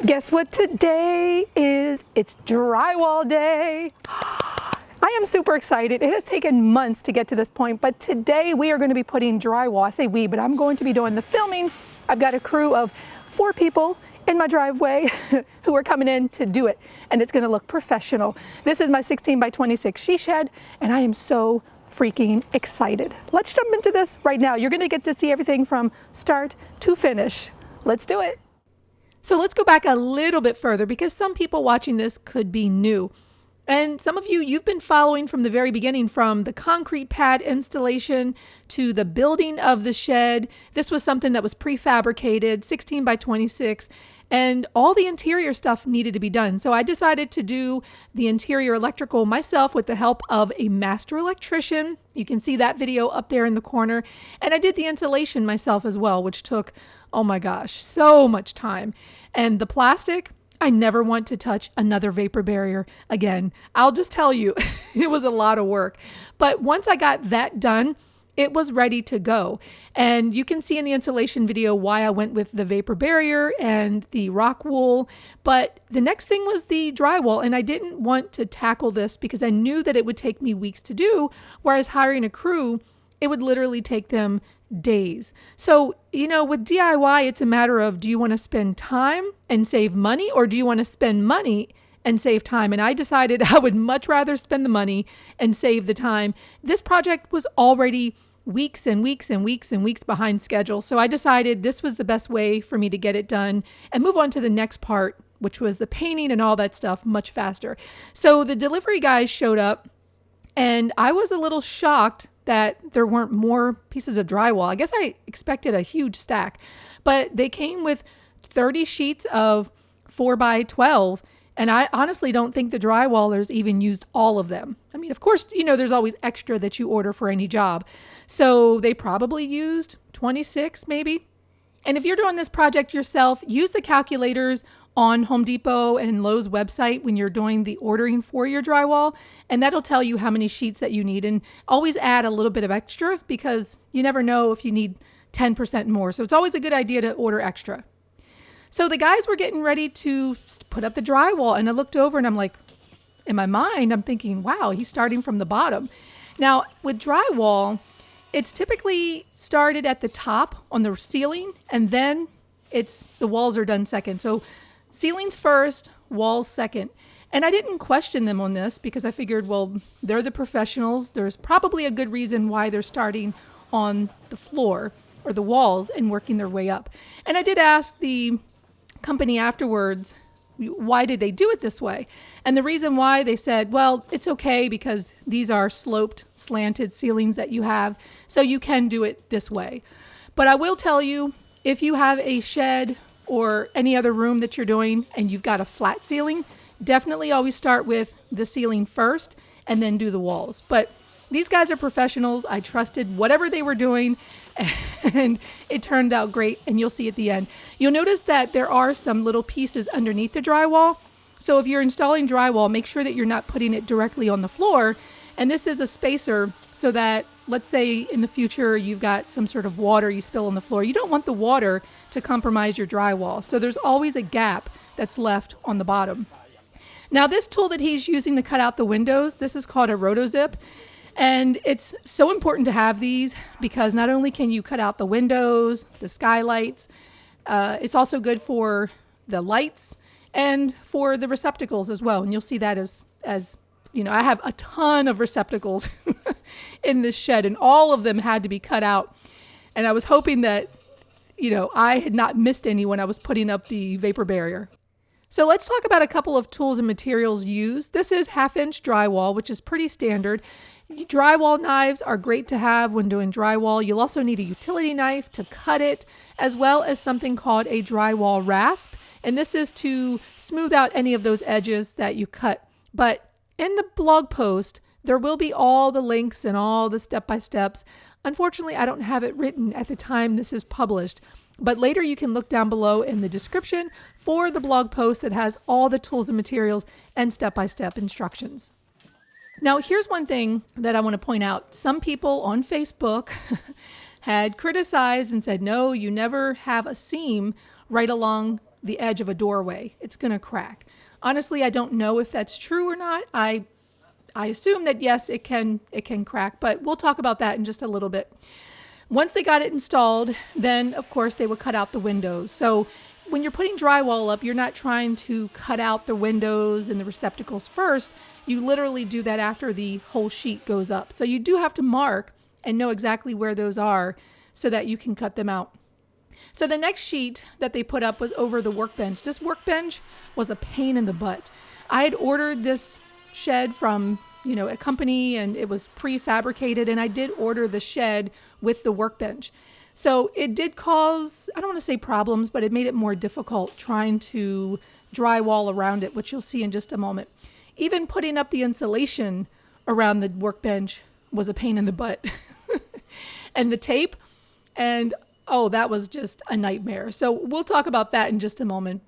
Guess what today is? It's drywall day. I am super excited. It has taken months to get to this point, but today we are going to be putting drywall. I say we, but I'm going to be doing the filming. I've got a crew of 4 people in my driveway who are coming in to do it, and it's going to look professional. This is my 16 by 26 she shed, and I am so freaking excited. Let's jump into this right now. You're going to get to see everything from start to finish. Let's do it. So let's go back a little bit further because some people watching this could be new. And some of you've been following from the very beginning, from the concrete pad installation to the building of the shed. This was something that was prefabricated, 16 by 26, and all the interior stuff needed to be done. So I decided to do the interior electrical myself with the help of a master electrician. You can see that video up there in the corner. And I did the insulation myself as well, which took, oh my gosh, so much time. And the plastic, I never want to touch another vapor barrier again. I'll just tell you, it was a lot of work. But once I got that done, it was ready to go. And you can see in the insulation video why I went with the vapor barrier and the rock wool. But the next thing was the drywall. And I didn't want to tackle this because I knew that it would take me weeks to do, whereas hiring a crew, it would literally take them days. So, with DIY, it's a matter of, do you want to spend time and save money, or do you want to spend money and save time? And I decided I would much rather spend the money and save the time. This project was already weeks and weeks and weeks and weeks behind schedule. So I decided this was the best way for me to get it done and move on to the next part, which was the painting and all that stuff, much faster. So the delivery guys showed up, and I was a little shocked that there weren't more pieces of drywall. I guess I expected a huge stack, but they came with 30 sheets of 4 by 12. And I honestly don't think the drywallers even used all of them. I mean, of course, there's always extra that you order for any job. So they probably used 26 maybe. And if you're doing this project yourself, use the calculators on Home Depot and Lowe's website when you're doing the ordering for your drywall, and that'll tell you how many sheets that you need. And always add a little bit of extra because you never know if you need 10% more. So it's always a good idea to order extra. So the guys were getting ready to put up the drywall, and I looked over and I'm like, in my mind, I'm thinking, wow, he's starting from the bottom. Now with drywall, it's typically started at the top on the ceiling, and then the walls are done second. So ceilings first, walls second. And I didn't question them on this because I figured, well, they're the professionals. There's probably a good reason why they're starting on the floor or the walls and working their way up. And I did ask the company afterwards, why did they do it this way? And the reason why, they said, well, it's okay because these are sloped, slanted ceilings that you have, so you can do it this way. But I will tell you, if you have a shed or any other room that you're doing and you've got a flat ceiling, definitely always start with the ceiling first and then do the walls. But these guys are professionals. I trusted whatever they were doing, and it turned out great, and you'll see at the end. You'll notice that there are some little pieces underneath the drywall. So if you're installing drywall, make sure that you're not putting it directly on the floor. And this is a spacer so that, let's say in the future you've got some sort of water you spill on the floor. You don't want the water to compromise your drywall. So there's always a gap that's left on the bottom. Now this tool that he's using to cut out the windows, this is called a Rotozip. And it's so important to have these because not only can you cut out the windows, the skylights, it's also good for the lights and for the receptacles as well. And you'll see that as I have a ton of receptacles in this shed, and all of them had to be cut out. And I was hoping that, I had not missed any when I was putting up the vapor barrier. So let's talk about a couple of tools and materials used. This is 1/2-inch drywall, which is pretty standard. Drywall knives are great to have when doing drywall. You'll also need a utility knife to cut it, as well as something called a drywall rasp. And this is to smooth out any of those edges that you cut. But in the blog post, there will be all the links and all the step-by-steps. Unfortunately, I don't have it written at the time this is published. But later you can look down below in the description for the blog post that has all the tools and materials and step-by-step instructions. Now, here's one thing that I want to point out. Some people on Facebook had criticized and said, no, you never have a seam right along the edge of a doorway, it's going to crack. Honestly, I don't know if that's true or not. I assume that yes, it can crack, but we'll talk about that in just a little bit. Once they got it installed, then of course they would cut out the windows. So when you're putting drywall up, you're not trying to cut out the windows and the receptacles first. You literally do that after the whole sheet goes up. So you do have to mark and know exactly where those are so that you can cut them out. So the next sheet that they put up was over the workbench. This workbench was a pain in the butt. I had ordered this shed from, a company, and it was prefabricated, and I did order the shed with the workbench. So it did cause, I don't want to say problems, but it made it more difficult trying to drywall around it, which you'll see in just a moment. Even putting up the insulation around the workbench was a pain in the butt. And the tape, and that was just a nightmare. So we'll talk about that in just a moment.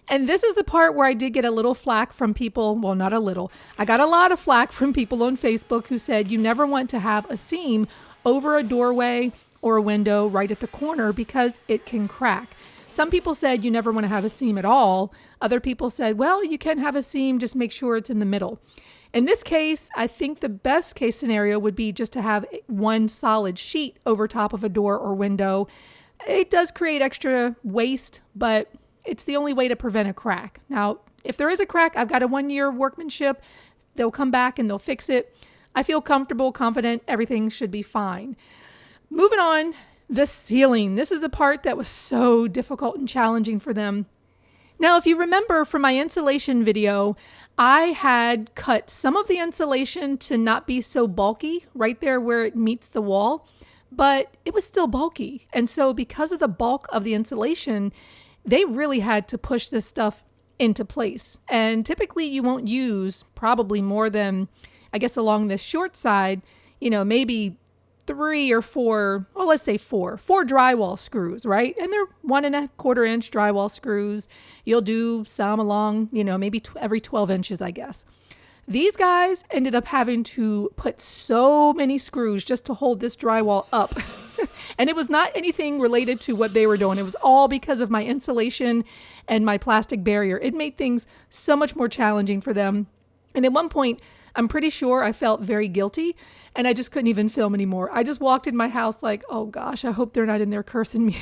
And this is the part where I did get a little flack from people. Well, not a little. I got a lot of flack from people on Facebook who said you never want to have a seam over a doorway or a window right at the corner because it can crack. Some people said you never want to have a seam at all. Other people said, well, you can have a seam, just make sure it's in the middle. In this case, I think the best case scenario would be just to have one solid sheet over top of a door or window. It does create extra waste, but it's the only way to prevent a crack. Now, if there is a crack, I've got a 1-year workmanship. They'll come back and they'll fix it. I feel comfortable, confident, everything should be fine. Moving on, the ceiling. This is the part that was so difficult and challenging for them. Now, if you remember from my insulation video, I had cut some of the insulation to not be so bulky right there where it meets the wall, but it was still bulky. And so because of the bulk of the insulation, they really had to push this stuff into place. And typically you won't use probably more than, I guess along the short side, maybe 3 or 4, well, let's say 4 drywall screws, right? And they're 1.25 inch drywall screws. You'll do some along, maybe every 12 inches, I guess. These guys ended up having to put so many screws just to hold this drywall up. And it was not anything related to what they were doing. It was all because of my insulation and my plastic barrier. It made things so much more challenging for them. And at one point, I'm pretty sure I felt very guilty and I just couldn't even film anymore. I just walked in my house like, oh gosh, I hope they're not in there cursing me.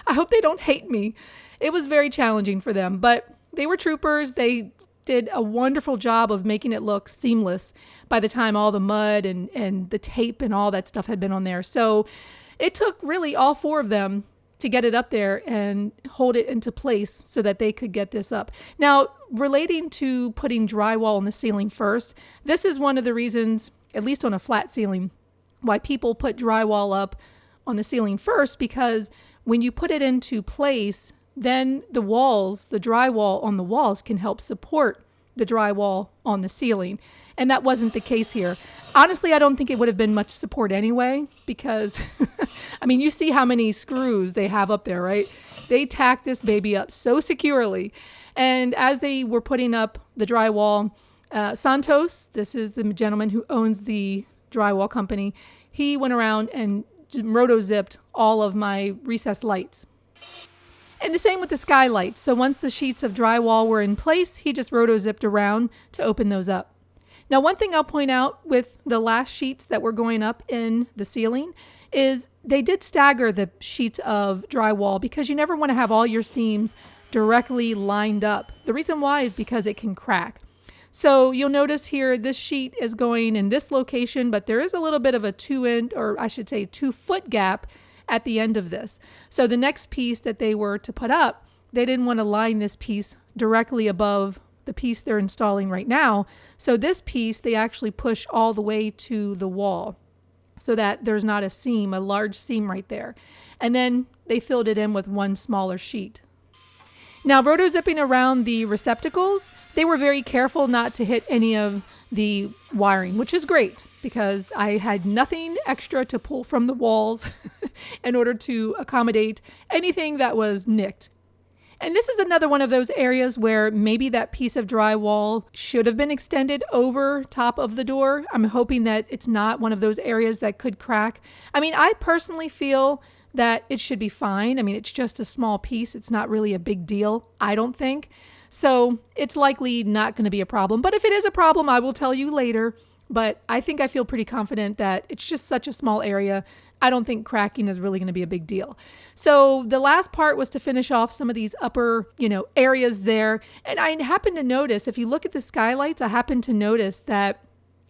I hope they don't hate me. It was very challenging for them, but they were troopers. They did a wonderful job of making it look seamless by the time all the mud and the tape and all that stuff had been on there. So it took really all 4 of them to get it up there and hold it into place so that they could get this up. Now, relating to putting drywall on the ceiling first, this is one of the reasons, at least on a flat ceiling, why people put drywall up on the ceiling first, because when you put it into place, then the walls, the drywall on the walls can help support the drywall on the ceiling. And that wasn't the case here. Honestly, I don't think it would have been much support anyway, because you see how many screws they have up there, right? They tacked this baby up so securely. And as they were putting up the drywall, Santos, this is the gentleman who owns the drywall company, he went around and rotozipped all of my recessed lights. And the same with the skylights. So once the sheets of drywall were in place, he just rotozipped around to open those up. Now, one thing I'll point out with the last sheets that were going up in the ceiling is they did stagger the sheets of drywall because you never want to have all your seams directly lined up. The reason why is because it can crack. So you'll notice here this sheet is going in this location, but there is a little bit of a 2-foot gap at the end of this. So the next piece that they were to put up, they didn't want to line this piece directly above the piece they're installing right now. So this piece, they actually push all the way to the wall so that there's not a seam, a large seam right there. And then they filled it in with one smaller sheet. Now, rotozipping around the receptacles, they were very careful not to hit any of the wiring, which is great because I had nothing extra to pull from the walls in order to accommodate anything that was nicked. And this is another one of those areas where maybe that piece of drywall should have been extended over top of the door. I'm hoping that it's not one of those areas that could crack. I personally feel that it should be fine. I mean, it's just a small piece. It's not really a big deal, I don't think. So it's likely not going to be a problem. But if it is a problem, I will tell you later. But I think I feel pretty confident that it's just such a small area. I don't think cracking is really going to be a big deal. So the last part was to finish off some of these upper, areas there. And I happened to notice, if you look at the skylights, I happened to notice that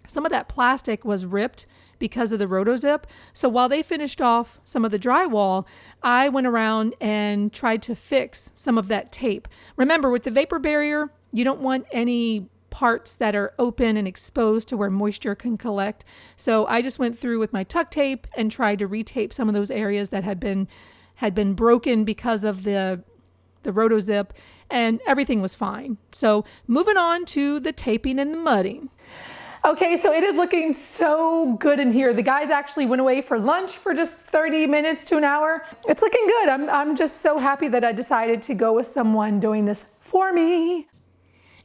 some of that plastic was ripped because of the Rotozip. So while they finished off some of the drywall, I went around and tried to fix some of that tape. Remember, with the vapor barrier, you don't want any parts that are open and exposed to where moisture can collect. So I just went through with my tuck tape and tried to retape some of those areas that had been broken because of the Rotozip, and everything was fine. So moving on to the taping and the mudding. Okay, so it is looking so good in here. The guys actually went away for lunch for just 30 minutes to an hour. It's looking good. I'm just so happy that I decided to go with someone doing this for me.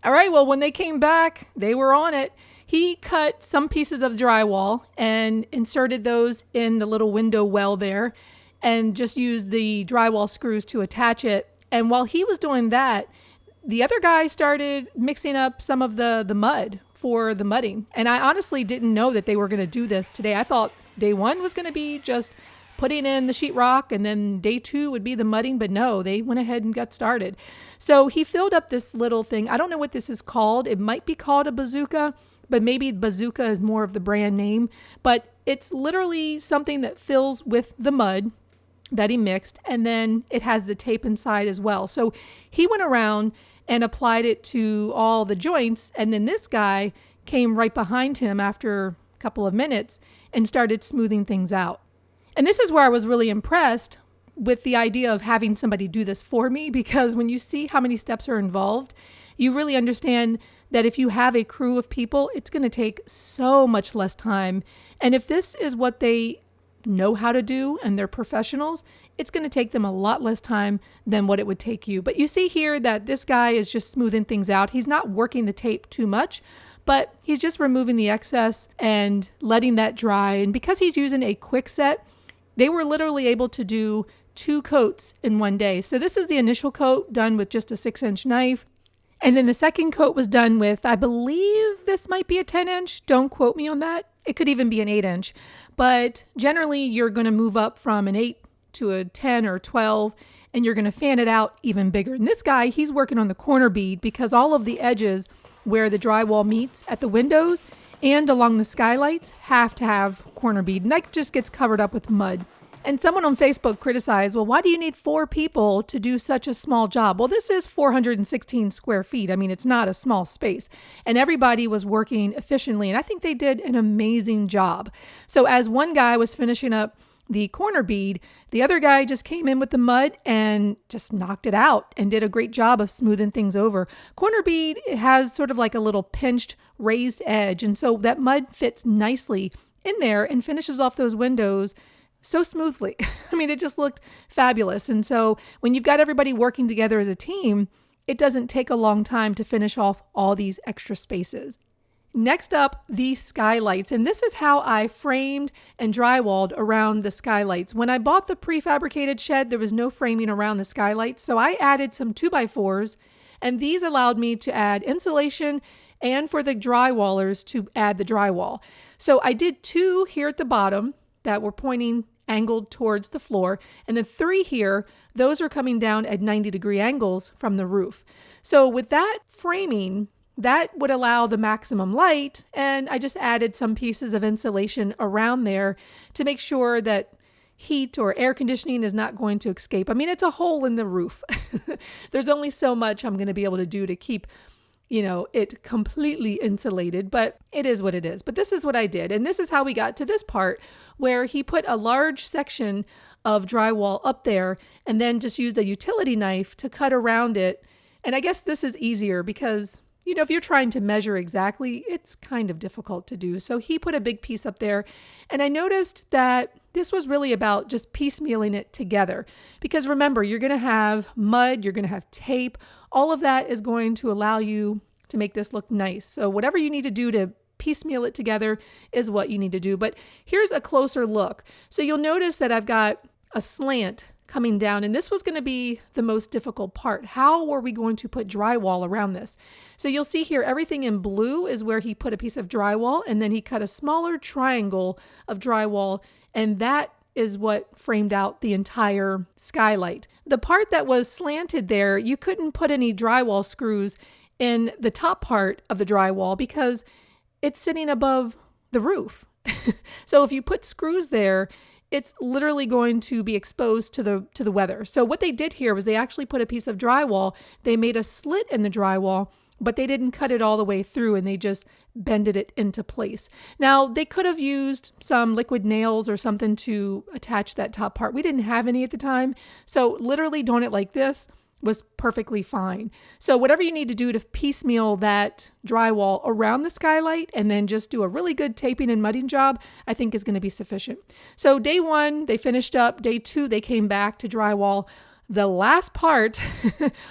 All right, well, when they came back, they were on it. He cut some pieces of drywall and inserted those in the little window well there and just used the drywall screws to attach it. And while he was doing that, the other guy started mixing up some of the mud for the mudding. And I honestly didn't know that they were going to do this today. I thought day one was going to be just putting in the sheetrock, and then day two would be the mudding, but no, they went ahead and got started. So he filled up this little thing. I don't know what this is called. It might be called a bazooka, but maybe bazooka is more of the brand name. But it's literally something that fills with the mud that he mixed, and then it has the tape inside as well. So he went around and applied it to all the joints, and then this guy came right behind him after a couple of minutes and started smoothing things out. And this is where I was really impressed with the idea of having somebody do this for me, because when you see how many steps are involved, you really understand that if you have a crew of people, it's going to take so much less time. And if this is what they know how to do and they're professionals, it's going to take them a lot less time than what it would take you. But you see here that this guy is just smoothing things out. He's not working the tape too much, but he's just removing the excess and letting that dry. And because he's using a quick set, they were literally able to do 2 coats in one day. So this is the initial coat done with just a 6-inch knife. And then the second coat was done with, I believe this might be a 10-inch. Don't quote me on that. It could even be an 8-inch. But generally, you're going to move up from an 8 to a 10 or 12, and you're going to fan it out even bigger. And this guy, he's working on the corner bead, because all of the edges where the drywall meets at the windows and along the skylights have to have corner bead. And that just gets covered up with mud. And someone on Facebook criticized, well, why do you need 4 people to do such a small job? Well, this is 416 square feet. I mean, it's not a small space. And everybody was working efficiently. And I think they did an amazing job. So as one guy was finishing up the corner bead, the other guy just came in with the mud and just knocked it out and did a great job of smoothing things over. Corner bead has sort of like a little pinched raised edge. And so that mud fits nicely in there and finishes off those windows so smoothly. I mean, it just looked fabulous. And so when you've got everybody working together as a team, it doesn't take a long time to finish off all these extra spaces. Next up, the skylights. And this is how I framed and drywalled around the skylights. When I bought the prefabricated shed, there was no framing around the skylights. So I added some 2x4s, and these allowed me to add insulation and for the drywallers to add the drywall. So I did 2 here at the bottom that were pointing angled towards the floor, and the 3 here, those are coming down at 90-degree angles from the roof. So with that framing, that would allow the maximum light, and I just added some pieces of insulation around there to make sure that heat or air conditioning is not going to escape. I mean, it's a hole in the roof. There's only so much I'm going to be able to do to keep it completely insulated, but it is what it is. But this is what I did. And this is how we got to this part where he put a large section of drywall up there and then just used a utility knife to cut around it. And I guess this is easier because, if you're trying to measure exactly, it's kind of difficult to do. So he put a big piece up there, and I noticed that this was really about just piecemealing it together. Because remember, you're going to have mud, you're going to have tape. All of that is going to allow you to make this look nice. So whatever you need to do to piecemeal it together is what you need to do. But here's a closer look. So you'll notice that I've got a slant coming down, and this was going to be the most difficult part. How were we going to put drywall around this? So you'll see here, everything in blue is where he put a piece of drywall, and then he cut a smaller triangle of drywall, and that is what framed out the entire skylight. The part that was slanted there, you couldn't put any drywall screws in the top part of the drywall because it's sitting above the roof. So if you put screws there, it's literally going to be exposed to the weather. So what they did here was they actually put a piece of drywall, they made a slit in the drywall, but they didn't cut it all the way through, and they just bended it into place. Now, they could have used some liquid nails or something to attach that top part. We didn't have any at the time, so literally doing it like this was perfectly fine. So whatever you need to do to piecemeal that drywall around the skylight and then just do a really good taping and mudding job, I think is going to be sufficient. So day 1, they finished up. Day 2, they came back to drywall the last part,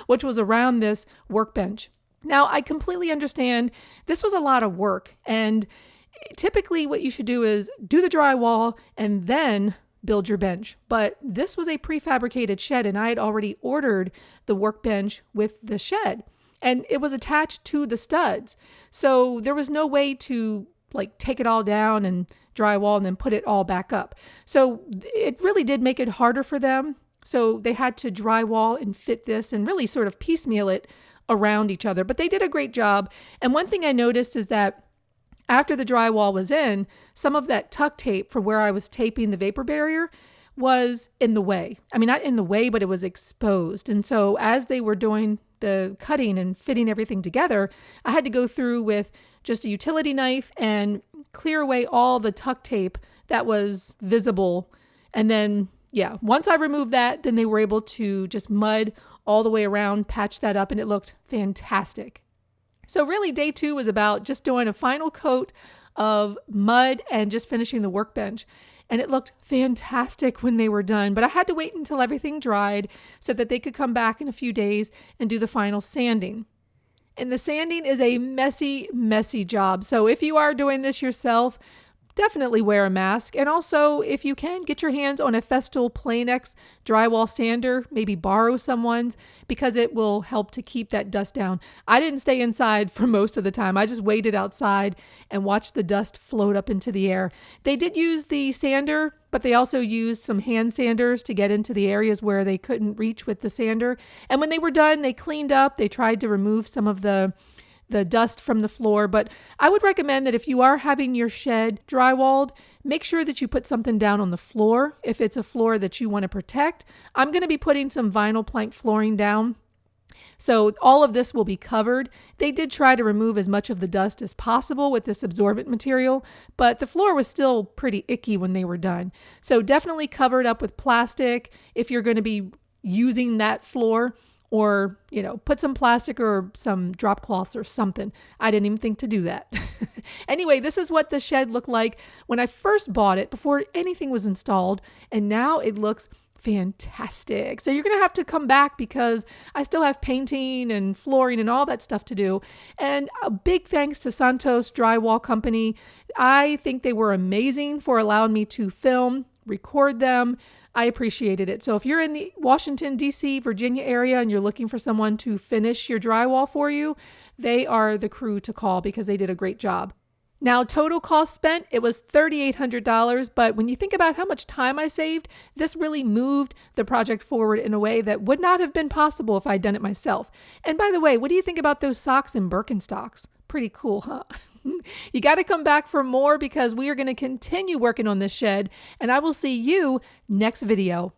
which was around this workbench. Now, I completely understand this was a lot of work, and typically what you should do is do the drywall and then build your bench. But this was a prefabricated shed, and I had already ordered the workbench with the shed, and it was attached to the studs. So there was no way to like take it all down and drywall and then put it all back up. So it really did make it harder for them. So they had to drywall and fit this and really sort of piecemeal it around each other, but they did a great job. And one thing I noticed is that after the drywall was in, some of that tuck tape for where I was taping the vapor barrier was in the way. I mean, not in the way, but it was exposed. And so as they were doing the cutting and fitting everything together, I had to go through with just a utility knife and clear away all the tuck tape that was visible. And then, yeah, once I removed that, then they were able to just mud all the way around, patch that up, and it looked fantastic. So really day 2 was about just doing a final coat of mud and just finishing the workbench. And it looked fantastic when they were done, but I had to wait until everything dried so that they could come back in a few days and do the final sanding. And the sanding is a messy, messy job. So if you are doing this yourself, definitely wear a mask. And also, if you can, get your hands on a Festool Planex drywall sander, maybe borrow someone's, because it will help to keep that dust down. I didn't stay inside for most of the time. I just waited outside and watched the dust float up into the air. They did use the sander, but they also used some hand sanders to get into the areas where they couldn't reach with the sander. And when they were done, they cleaned up. They tried to remove some of the dust from the floor. But I would recommend that if you are having your shed drywalled, make sure that you put something down on the floor if it's a floor that you want to protect. I'm going to be putting some vinyl plank flooring down, so all of this will be covered. They did try to remove as much of the dust as possible with this absorbent material, but the floor was still pretty icky when they were done. So definitely cover it up with plastic if you're going to be using that floor. Or, put some plastic or some drop cloths or something. I didn't even think to do that. Anyway, this is what the shed looked like when I first bought it before anything was installed. And now it looks fantastic. So you're going to have to come back because I still have painting and flooring and all that stuff to do. And a big thanks to Santos Drywall Company. I think they were amazing for allowing me to film, record them. I appreciated it. So if you're in the Washington, D.C., Virginia area and you're looking for someone to finish your drywall for you, they are the crew to call because they did a great job. Now, total cost spent, it was $3,800, but when you think about how much time I saved, this really moved the project forward in a way that would not have been possible if I'd done it myself. And by the way, what do you think about those socks and Birkenstocks? Pretty cool, huh? You got to come back for more because we are going to continue working on this shed, and I will see you next video.